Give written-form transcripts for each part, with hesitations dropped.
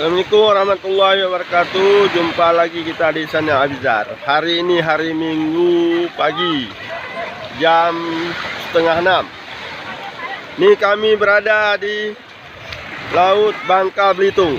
Assalamualaikum warahmatullahi wabarakatuh. Jumpa lagi kita di Channel Abizar. Hari ini hari Minggu pagi, jam setengah 6. Ini kami berada di Laut Bangka Belitung.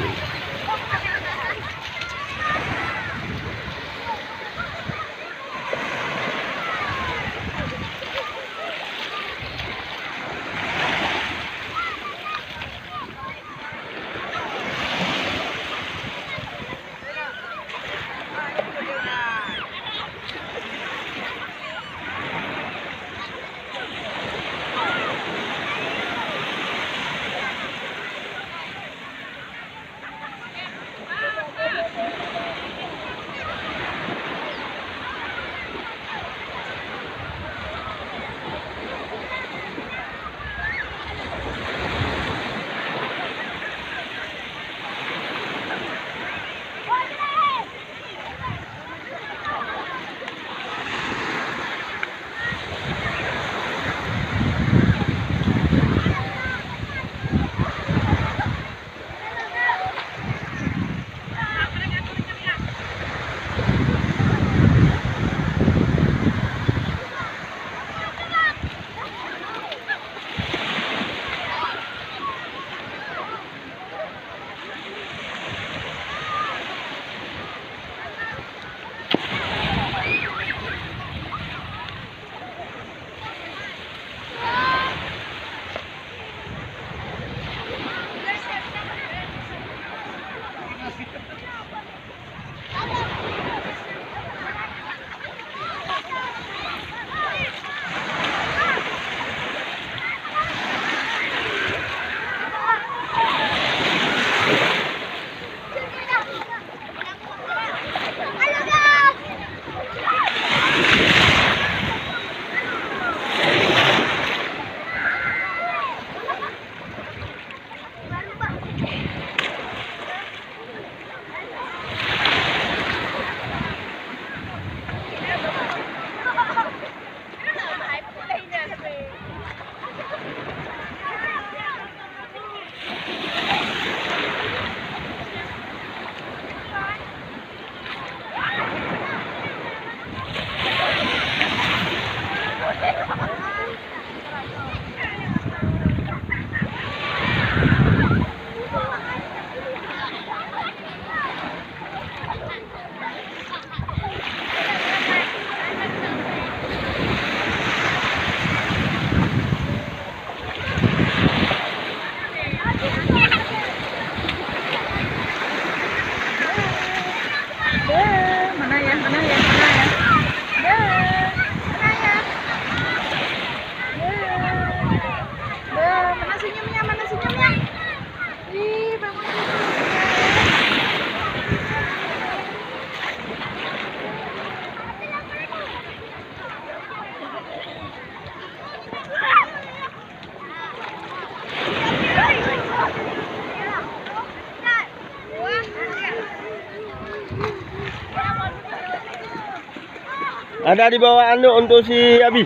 Ada di bawah anu untuk si Abi.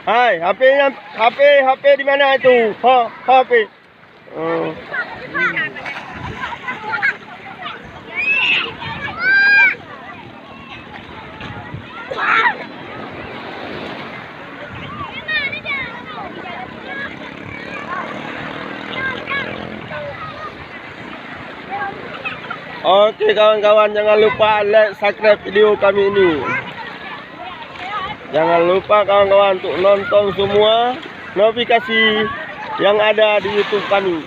Hai, HP di mana itu? HP. Oh. Oke kawan-kawan, jangan lupa like, subscribe video kami ini. Jangan lupa kawan-kawan untuk nonton semua notifikasi yang ada di YouTube kami.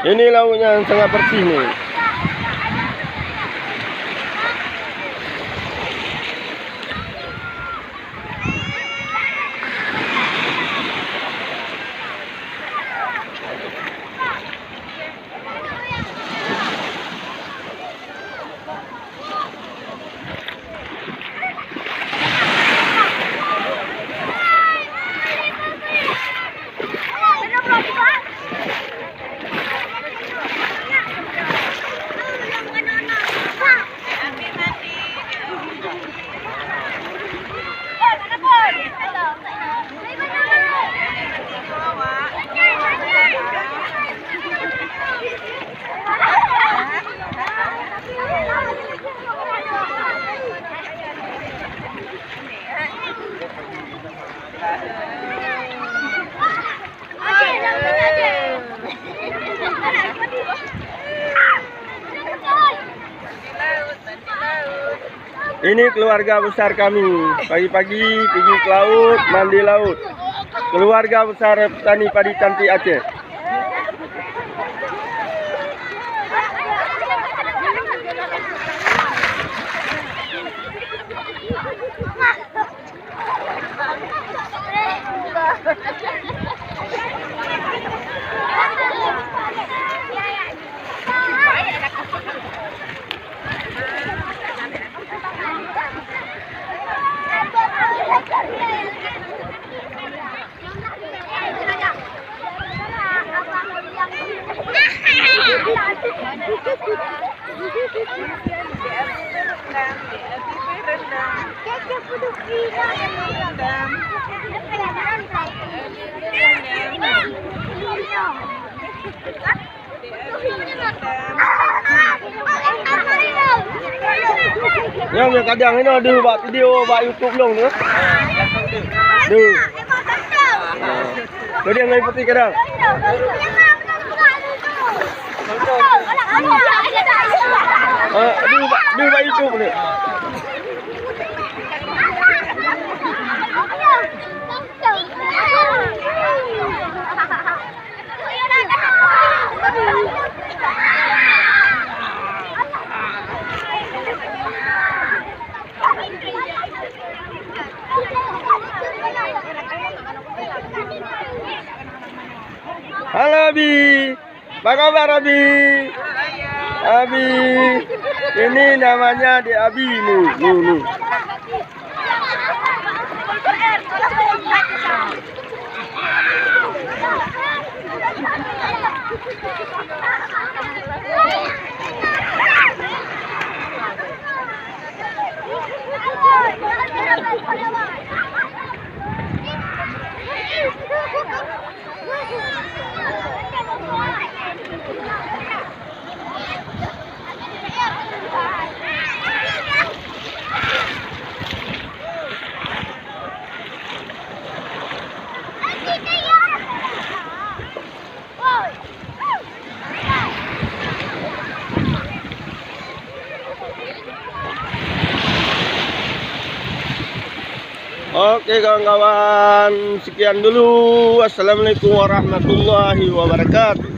Ini lautnya yang sangat bersih nih. Ini keluarga besar kami. Pagi-pagi pergi ke laut, mandi laut. Keluarga besar petani padi cantik Aceh. Yang kadang ini ada buat video buat YouTube long tu. Tu. Jadi yang lain putih kadang. Dia buat YouTube ni. Halo Abi, apa kabar Abi? Abi, ini namanya Dek Abi nih. Oke kawan-kawan, sekian dulu. Wassalamualaikum warahmatullahi wabarakatuh.